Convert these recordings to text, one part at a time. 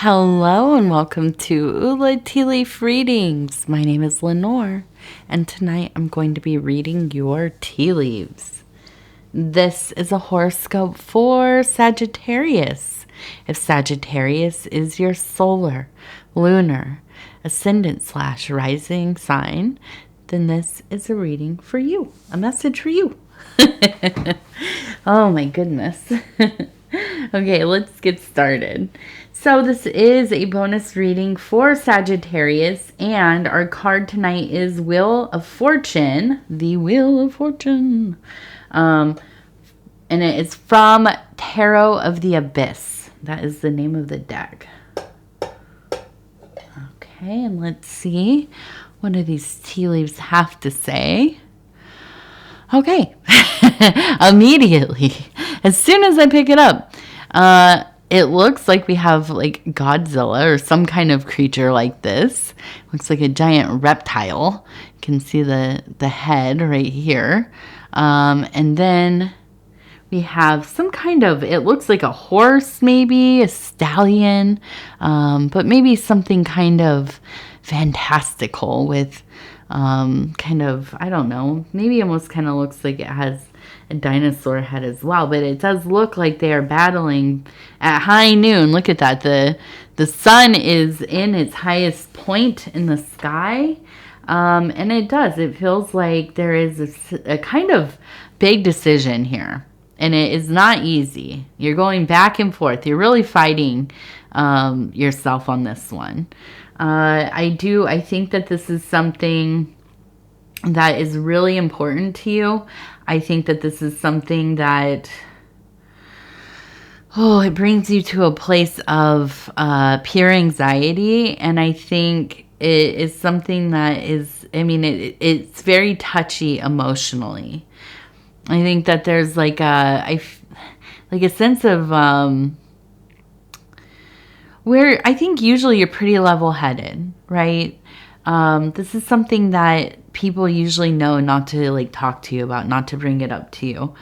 Hello and welcome to Ula Tea Leaf Readings. My name is Lenor, and tonight I'm going to be reading your tea leaves. This is a horoscope for Sagittarius. If Sagittarius is your solar, lunar, ascendant/rising sign, then this is a reading for you, a message for you. Oh my goodness. Okay, let's get started. So this is a bonus reading for Sagittarius, and our card tonight is Wheel of Fortune, the Wheel of Fortune. And it is from Tarot of the Abyss. That is the name of the deck. Okay, and let's see what do these tea leaves have to say. Okay, immediately, as soon as I pick it up, it looks like we have like Godzilla or some kind of creature like this. Looks like a giant reptile. You can see the head right here. And then we have some kind of, it looks like a horse maybe, a stallion, but maybe something kind of fantastical with kind of, I don't know, maybe almost kind of looks like it has a dinosaur head as well, but it does look like they are battling at high noon. Look at that. The sun is in its highest point in the sky, and it feels like there is a kind of big decision here, and it is not easy. You're going back and forth. You're really fighting yourself on this one. I think that this is something that is really important to you. I think that this is something that, it brings you to a place of pure anxiety. And I think it is something that is, it's very touchy emotionally. I think that there's like a sense of, where I think usually you're pretty level-headed, right? This is something that people usually know not to like talk to you about, not to bring it up to you,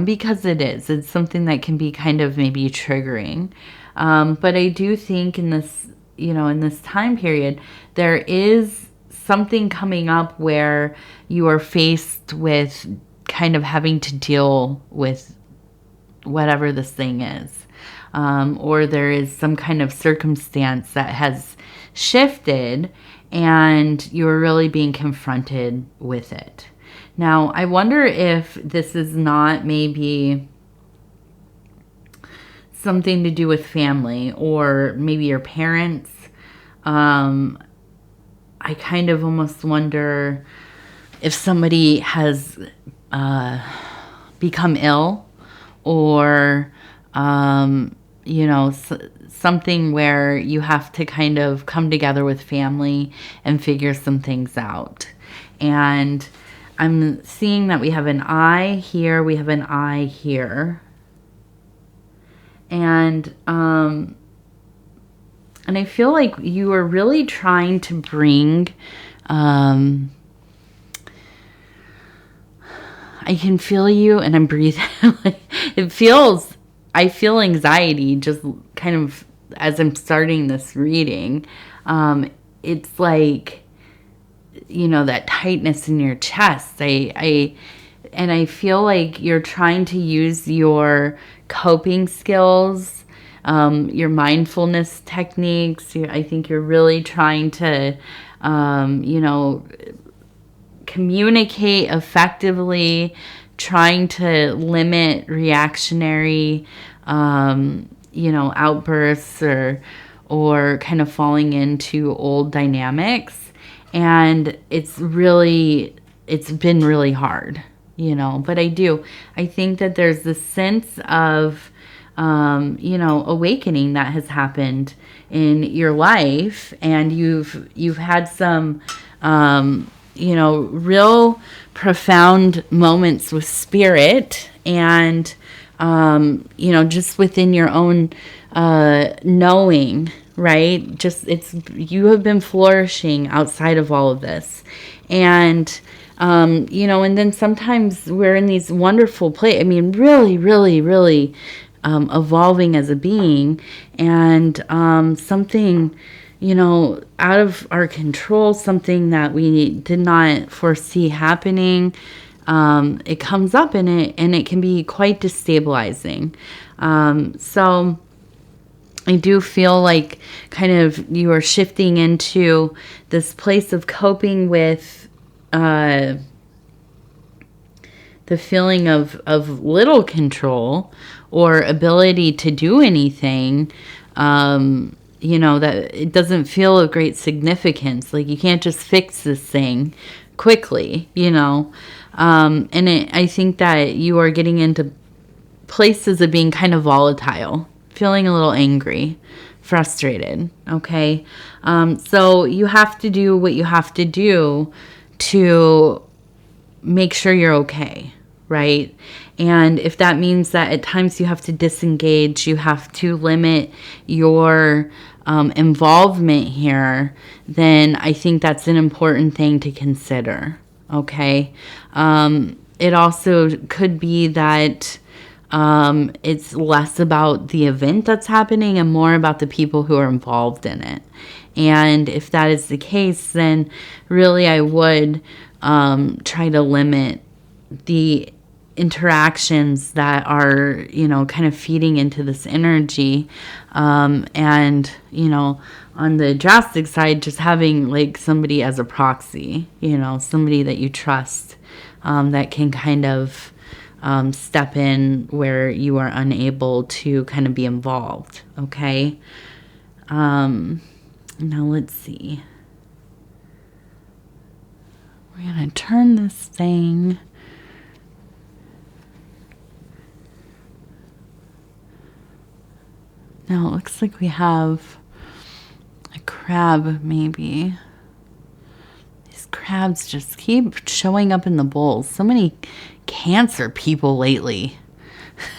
because it's something that can be kind of maybe triggering. But I do think in this time period, there is something coming up where you are faced with kind of having to deal with whatever this thing is. Or there is some kind of circumstance that has shifted and you're really being confronted with it. Now, I wonder if this is not maybe something to do with family or maybe your parents. I kind of almost wonder if somebody has become ill or something where you have to kind of come together with family and figure some things out. And I'm seeing that we have an eye here, we have an eye here. And I feel like you are really trying to bring, I can feel you and I'm breathing. I feel anxiety just kind of as I'm starting this reading. It's like, that tightness in your chest. I feel like you're trying to use your coping skills, your mindfulness techniques. I think you're really trying to, communicate effectively, trying to limit reactionary, outbursts or kind of falling into old dynamics. And it's been really hard, but I think that there's this sense of, awakening that has happened in your life. And you've had some, real profound moments with spirit and, just within your own knowing, right? You have been flourishing outside of all of this. And, and then sometimes we're in these wonderful really, really, really evolving as a being, and something, out of our control, something that we did not foresee happening, it comes up and it can be quite destabilizing. So I do feel like kind of you are shifting into this place of coping with the feeling of little control or ability to do anything, that it doesn't feel of great significance. Like you can't just fix this thing quickly, I think that you are getting into places of being kind of volatile, feeling a little angry, frustrated, okay? So you have to do what you have to do to make sure you're okay, right? And if that means that at times you have to disengage, you have to limit your involvement here, then I think that's an important thing to consider, okay? It also could be that it's less about the event that's happening and more about the people who are involved in it. And if that is the case, then really I would try to limit the interactions that are, kind of feeding into this energy. And, on the drastic side, just having like somebody as a proxy, somebody that you trust, that can kind of step in where you are unable to kind of be involved. Okay. Now let's see. We're going to turn this thing. Now it looks like we have a crab, maybe. These crabs just keep showing up in the bowls. So many Cancer people lately.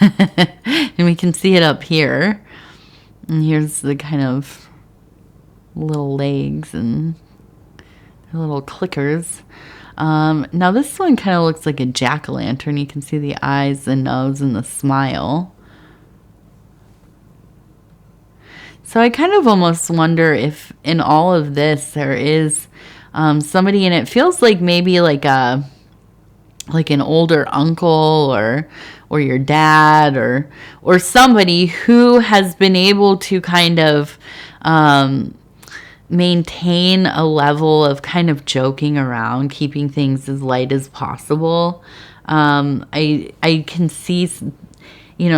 And we can see it up here. And here's the kind of little legs and little clickers. Now this one kind of looks like a jack-o'-lantern. You can see the eyes, the nose, and the smile. So I kind of almost wonder if in all of this there is somebody, and it feels like maybe like an older uncle or your dad or somebody who has been able to kind of maintain a level of kind of joking around, keeping things as light as possible. I can see,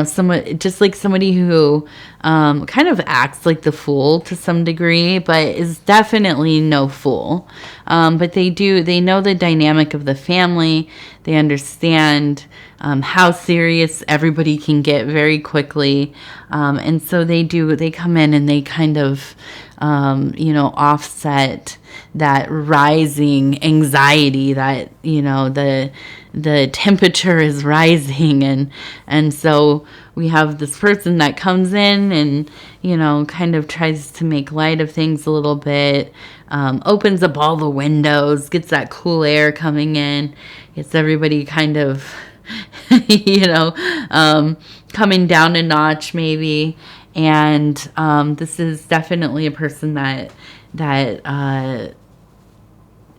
someone just like somebody who kind of acts like the fool to some degree, but is definitely no fool. But they know the dynamic of the family. They understand how serious everybody can get very quickly. And so they come in and they kind of, offset that rising anxiety that, the temperature is rising. And so we have this person that comes in and, kind of tries to make light of things a little bit, opens up all the windows, gets that cool air coming in, gets everybody kind of, coming down a notch maybe. And this is definitely a person that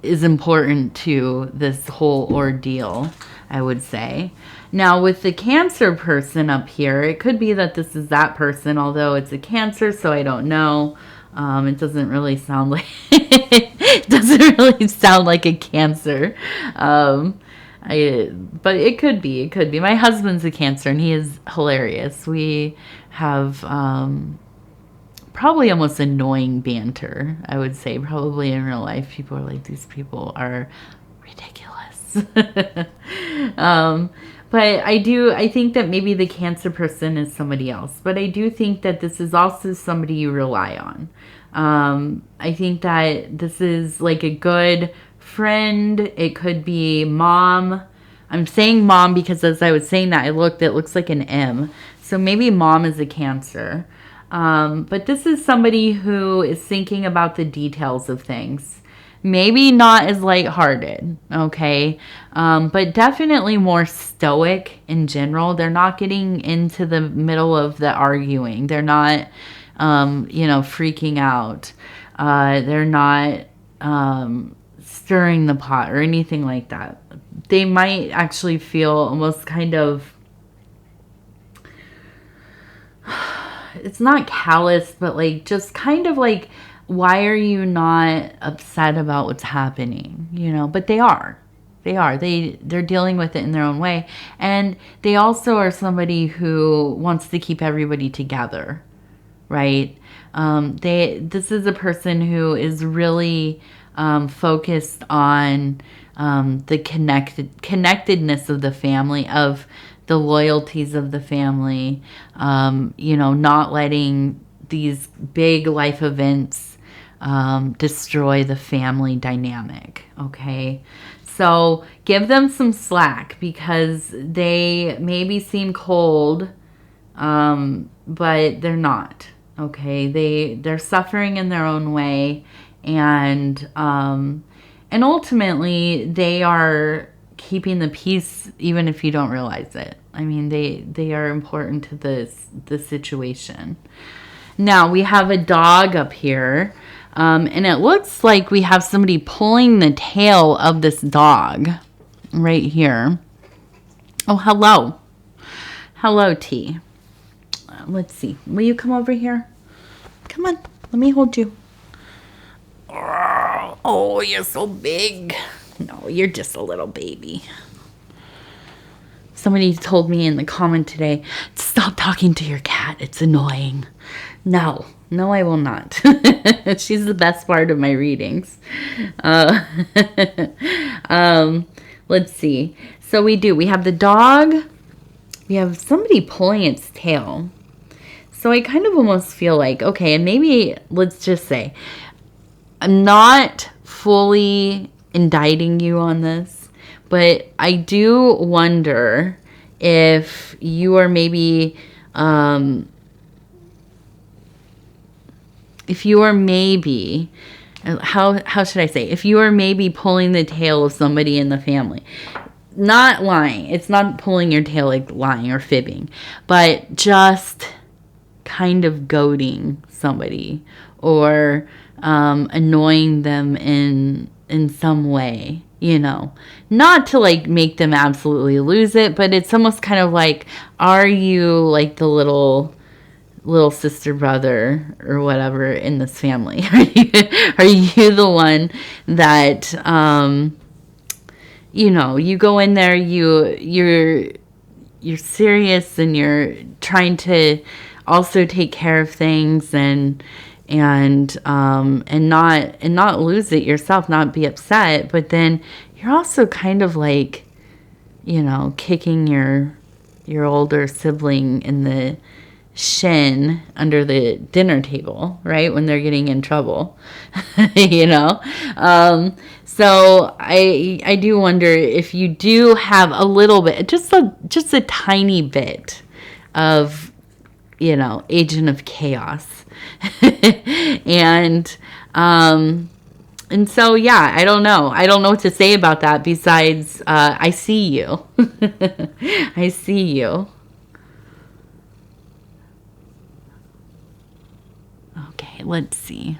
is important to this whole ordeal, I would say. Now, with the Cancer person up here, it could be that this is that person, although it's a Cancer, so I don't know. It doesn't really sound like a Cancer. But it could be. It could be. My husband's a Cancer, and he is hilarious. We have probably almost annoying banter, I would say. Probably in real life, people are like, these people are ridiculous. But I think that maybe the Cancer person is somebody else. But I do think that this is also somebody you rely on. I think that this is like a good friend. It could be mom. I'm saying mom because as I was saying that, it looks like an M. So maybe mom is a Cancer. But this is somebody who is thinking about the details of things. Maybe not as lighthearted, okay? But definitely more stoic in general. They're not getting into the middle of the arguing. They're not, freaking out. They're not stirring the pot or anything like that. They might actually feel almost kind of, it's not callous, but like just kind of like, why are you not upset about what's happening? But they are. They're dealing with it in their own way. And they also are somebody who wants to keep everybody together, right? This is a person who is really focused on the connectedness of the family, of the loyalties of the family, not letting these big life events destroy the family dynamic, okay? So give them some slack, because they maybe seem cold, but they're not, okay? They're suffering in their own way, and ultimately they are keeping the peace even if you don't realize it. I mean, they are important to the situation. Now we have a dog up here, and it looks like we have somebody pulling the tail of this dog right here. Oh, hello. Hello, T. Let's see. Will you come over here? Come on. Let me hold you. Oh, you're so big. No, you're just a little baby. Somebody told me in the comment today, stop talking to your cat. It's annoying. No, I will not. She's the best part of my readings. Let's see. So we have the dog. We have somebody pulling its tail. So I kind of almost feel like, okay, and maybe let's just say, I'm not fully indicting you on this, but I do wonder if you are maybe, how should I say, if you are maybe pulling the tail of somebody in the family. Not lying. It's not pulling your tail like lying or fibbing, but just kind of goading somebody or annoying them in some way, not to like make them absolutely lose it, but it's almost kind of like, are you like the little sister, brother, or whatever in this family? Are you the one that you go in there, you're serious, and you're trying to also take care of things and not lose it yourself, not be upset, but then you're also kind of like, kicking your older sibling in the shin under the dinner table, right, when they're getting in trouble. So I do wonder if you do have a little bit, just a tiny bit of, agent of chaos. And so, yeah, I don't know what to say about that besides, I see you. I see you. Okay, let's see.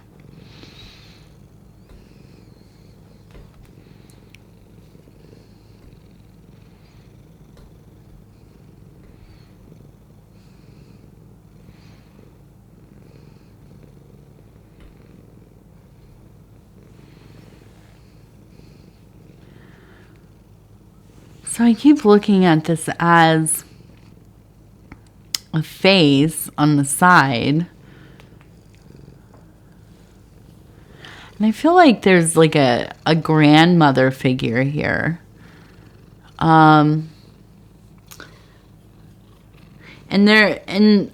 So I keep looking at this as a face on the side. And I feel like there's like a grandmother figure here. And there's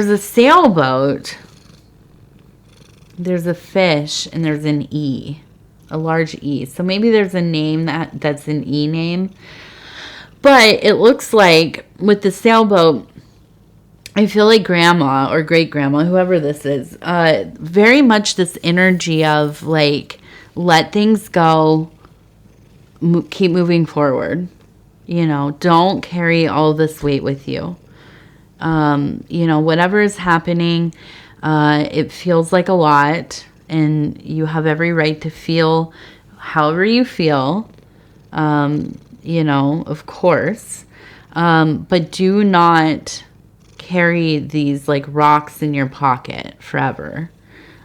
a sailboat. There's a fish, and there's an E. A large E. So maybe there's a name that's an E name. But it looks like with the sailboat, I feel like grandma or great grandma, whoever this is, very much this energy of like let things go, keep moving forward. You know, don't carry all this weight with you. You know, whatever is happening, it feels like a lot, and you have every right to feel however you feel, you know, of course. But do not carry these like rocks in your pocket forever.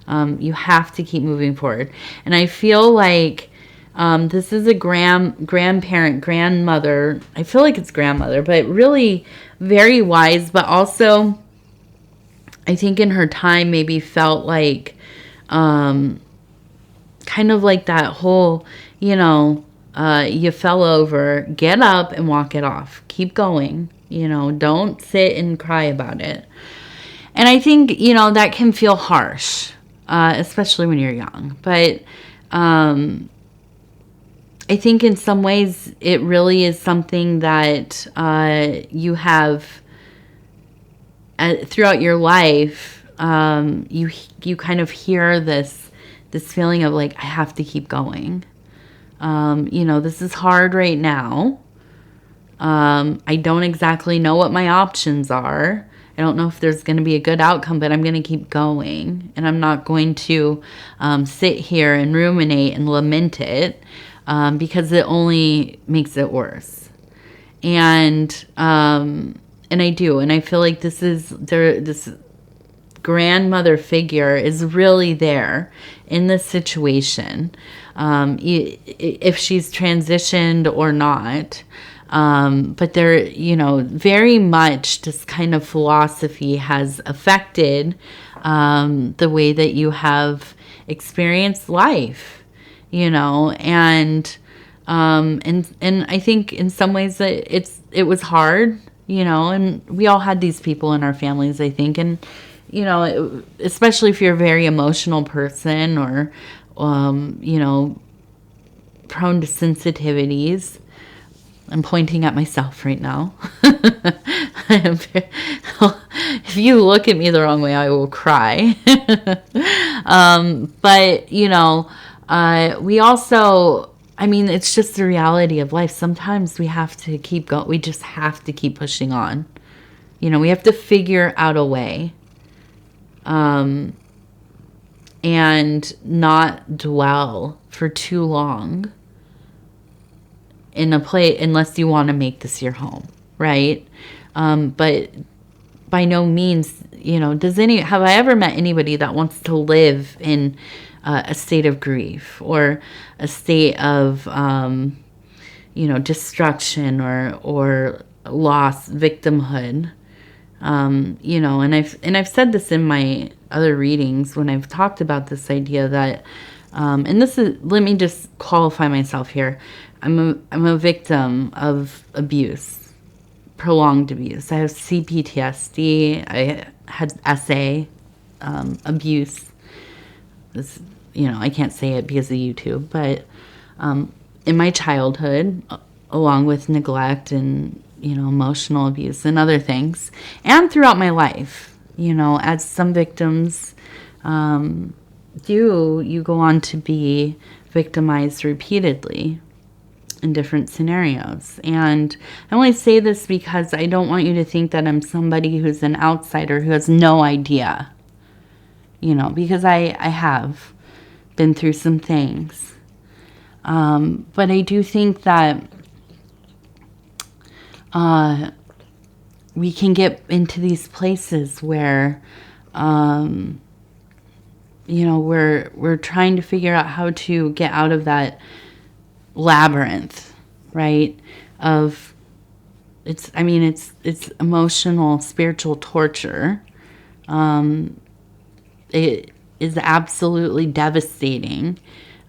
You have to keep moving forward. And I feel like this is a grandparent, grandmother. I feel like it's grandmother, but really very wise, but also I think in her time maybe felt like kind of like that whole, you know, you fell over, get up and walk it off. Keep going. You know, don't sit and cry about it. And I think, you know, that can feel harsh, especially when you're young. But I think in some ways it really is something that you have throughout your life. You kind of hear this feeling of like, I have to keep going. You know, this is hard right now. I don't exactly know what my options are. I don't know if there's going to be a good outcome, but I'm going to keep going. And I'm not going to sit here and ruminate and lament it because it only makes it worse. And I do. And I feel like this grandmother figure is really there in this situation. If she's transitioned or not. But there, you know, very much this kind of philosophy has affected the way that you have experienced life, you know, and I think in some ways that it was hard, you know, and we all had these people in our families, I think, and you know, especially if you're a very emotional person or you know, prone to sensitivities. I'm pointing at myself right now. If you look at me the wrong way, I will cry. But, you know, we also, I mean, it's just the reality of life. Sometimes we have to keep going. We just have to keep pushing on. You know, we have to figure out a way. And not dwell for too long in a place unless you want to make this your home, right? But by no means, you know, have I ever met anybody that wants to live in a state of grief or a state of you know, destruction or loss, victimhood? You know, and I've said this in my other readings when I've talked about this idea that and this is, let me just qualify myself here. I'm a victim of abuse, prolonged abuse. I have CPTSD. I had SA abuse. This, you know, I can't say it because of YouTube, but in my childhood, along with neglect and, you know, emotional abuse and other things, and throughout my life, you know, as some victims do, you go on to be victimized repeatedly in different scenarios. And I only say this because I don't want you to think that I'm somebody who's an outsider who has no idea, you know, because I have been through some things. But I do think that we can get into these places where, you know, we're trying to figure out how to get out of that labyrinth, right? Of it's emotional, spiritual torture. It is absolutely devastating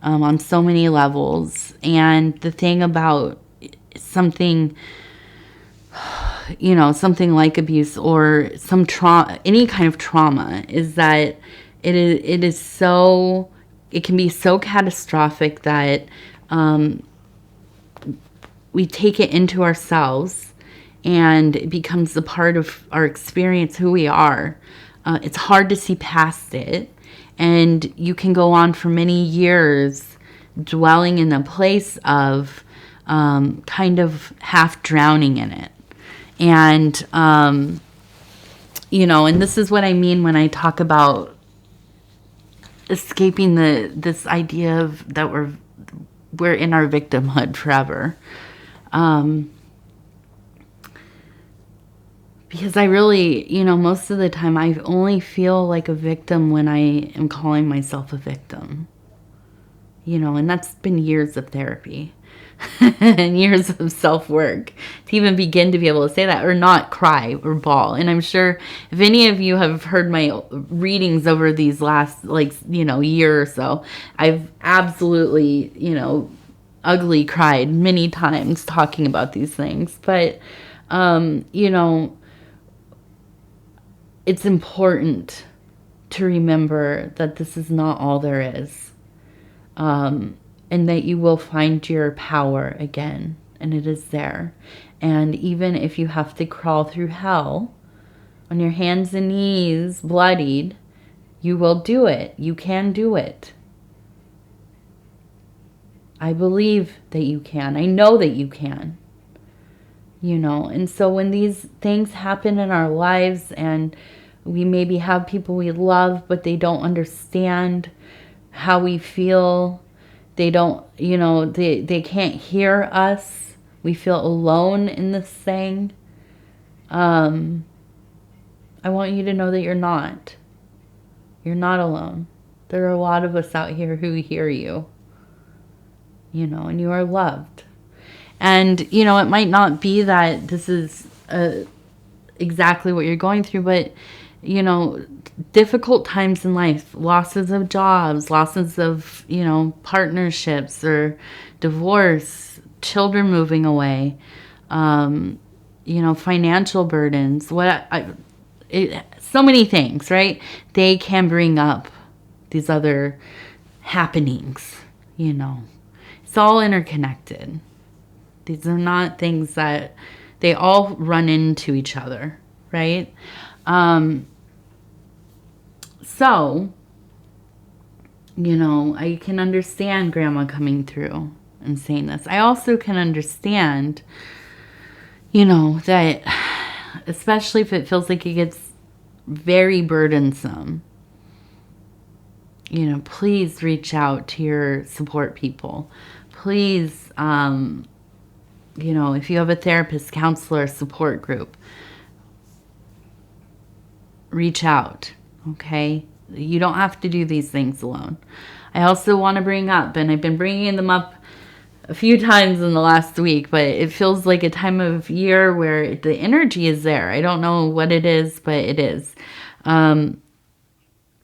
on so many levels. And the thing about something, you know, something like abuse or some trauma, any kind of trauma, is that it can be so catastrophic that we take it into ourselves and it becomes a part of our experience, who we are. It's hard to see past it, and you can go on for many years dwelling in a place of kind of half drowning in it. And, you know, and this is what I mean when I talk about escaping this idea of that we're in our victimhood forever. Because I really, you know, most of the time I only feel like a victim when I am calling myself a victim. You know, and that's been years of therapy and years of self-work to even begin to be able to say that or not cry or bawl. And I'm sure if any of you have heard my readings over these last, like, you know, year or so, I've absolutely, you know, ugly cried many times talking about these things. But, you know, it's important to remember that this is not all there is. And that you will find your power again. And it is there. And even if you have to crawl through hell on your hands and knees, bloodied, you will do it. You can do it. I believe that you can. I know that you can. You know, and so when these things happen in our lives and we maybe have people we love, but they don't understand how we feel, they don't, you know, they can't hear us, we feel alone in this thing, I want you to know that you're not alone. There are a lot of us out here who hear you, you know, and you are loved. And, you know, it might not be that this is exactly what you're going through, but, you know, difficult times in life, losses of jobs, losses of, you know, partnerships or divorce, children moving away, you know, financial burdens, so many things, right? They can bring up these other happenings, you know. It's all interconnected. These are not things that they all run into each other, right? So, you know, I can understand Grandma coming through and saying this. I also can understand, you know, that especially if it feels like it gets very burdensome, you know, please reach out to your support people. Please, you know, if you have a therapist, counselor, support group, reach out, okay? You don't have to do these things alone. I also want to bring up, and I've been bringing them up a few times in the last week, but it feels like a time of year where the energy is there. I don't know what it is, but it is.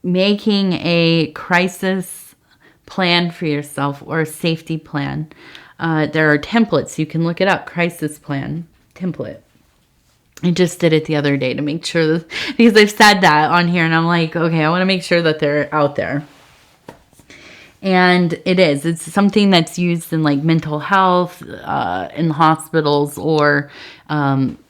Making a crisis plan for yourself or a safety plan. There are templates. You can look it up. Crisis plan template. I just did it the other day to make sure that, because I've said that on here and I'm like, okay, I want to make sure that they're out there. And it is. It's something that's used in like mental health, in hospitals or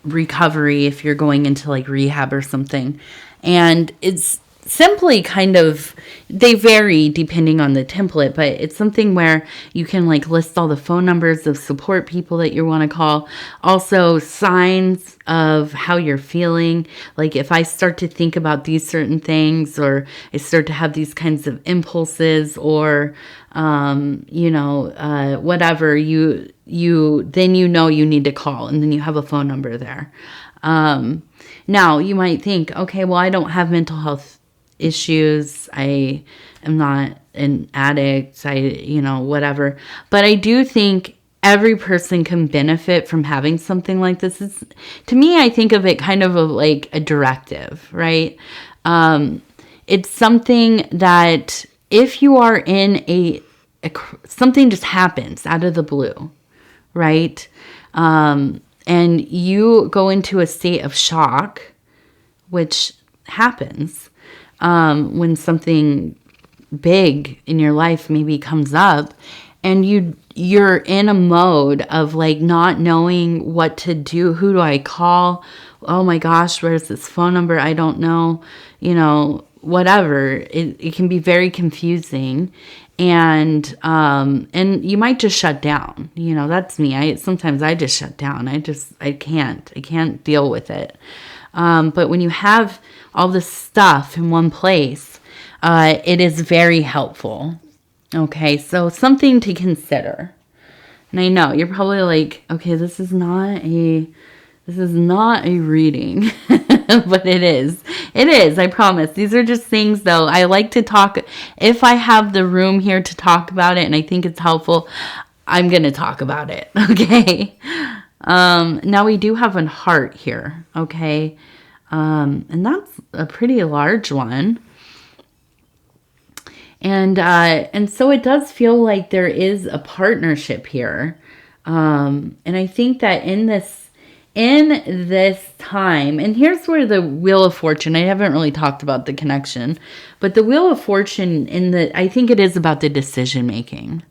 recovery if you're going into like rehab or something. And it's simply kind of, they vary depending on the template, but it's something where you can like list all the phone numbers of support people that you want to call. Also signs of how you're feeling. Like if I start to think about these certain things, or I start to have these kinds of impulses, or, you know, whatever, then you know you need to call, and then you have a phone number there. Now you might think, okay, well, I don't have mental health issues. I am not an addict. You know, whatever. But I do think every person can benefit from having something like this. To me, I think of it kind of like a directive, right? It's something that if you are in something just happens out of the blue, right? And you go into a state of shock, which happens when something big in your life maybe comes up, and you're in a mode of like not knowing what to do. Who do I call? Oh my gosh, where's this phone number? I don't know, you know, whatever, it can be very confusing. And you might just shut down. You know, that's me. Sometimes I just shut down. I can't deal with it. But when you have all this stuff in one place, it is very helpful. Okay, so something to consider. And I know you're probably like, okay, this is not a reading, but it is. It is, I promise. These are just things, though. I like to talk. If I have the room here to talk about it and I think it's helpful, I'm going to talk about it, okay? Now we do have a heart here, okay? And that's a pretty large one. And so it does feel like there is a partnership here. And I think that in this time, and here's where the Wheel of Fortune, I haven't really talked about the connection, but the Wheel of Fortune I think it is about the decision making,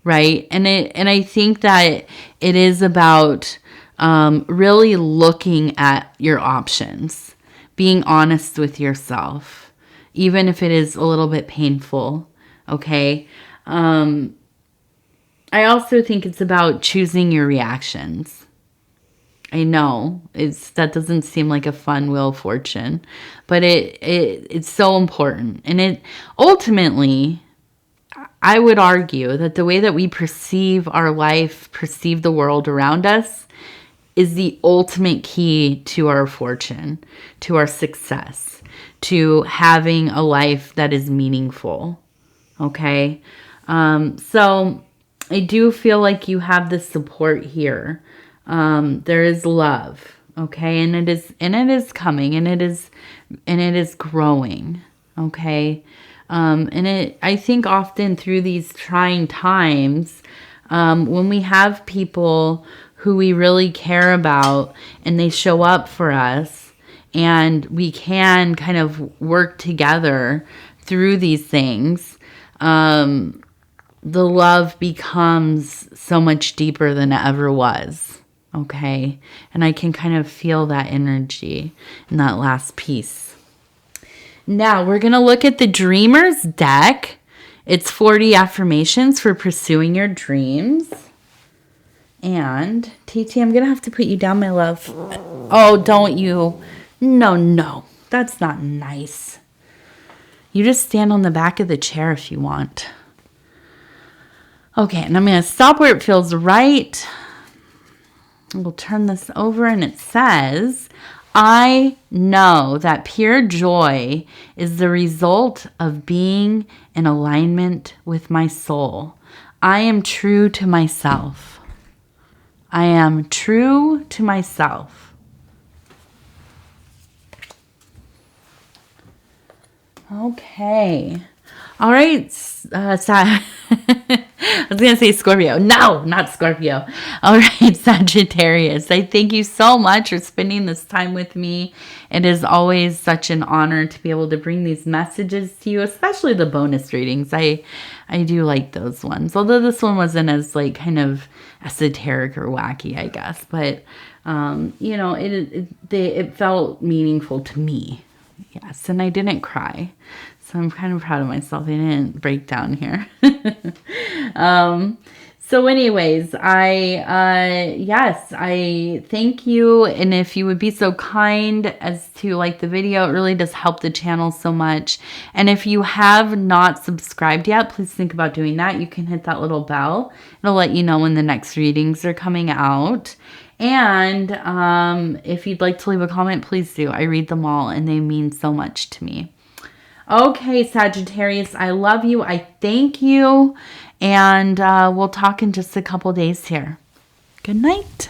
right? And I think that it is about really looking at your options, being honest with yourself, even if it is a little bit painful, okay? I also think it's about choosing your reactions. I know that doesn't seem like a fun Wheel of Fortune, but it's so important. And it ultimately, I would argue that the way that we perceive our life, perceive the world around us, is the ultimate key to our fortune, to our success, to having a life that is meaningful. Okay? So I do feel like you have the support here. There is love, okay? And it is coming, and it is growing, okay? I think often through these trying times, when we have people who we really care about and they show up for us and we can kind of work together through these things, the love becomes so much deeper than it ever was. Okay. And I can kind of feel that energy in that last piece. Now we're going to look at the Dreamers deck. It's 40 affirmations for pursuing your dreams. And TT, I'm going to have to put you down, my love. Oh, don't you? No. That's not nice. You just stand on the back of the chair if you want. Okay, and I'm going to stop where it feels right. We'll turn this over, and it says, I know that pure joy is the result of being in alignment with my soul. I am true to myself. I am true to myself. Okay. All right. I was going to say Scorpio. No, not Scorpio. All right, Sagittarius. I thank you so much for spending this time with me. It is always such an honor to be able to bring these messages to you, especially the bonus readings. I do like those ones. Although this one wasn't as like kind of esoteric or wacky, I guess. But, it felt meaningful to me. Yes, and I didn't cry. So I'm kind of proud of myself. I didn't break down here. So anyways, I thank you. And if you would be so kind as to like the video, it really does help the channel so much. And if you have not subscribed yet, please think about doing that. You can hit that little bell. It'll let you know when the next readings are coming out. And if you'd like to leave a comment, please do. I read them all and they mean so much to me. Okay, Sagittarius, I love you. I thank you. And we'll talk in just a couple days here. Good night.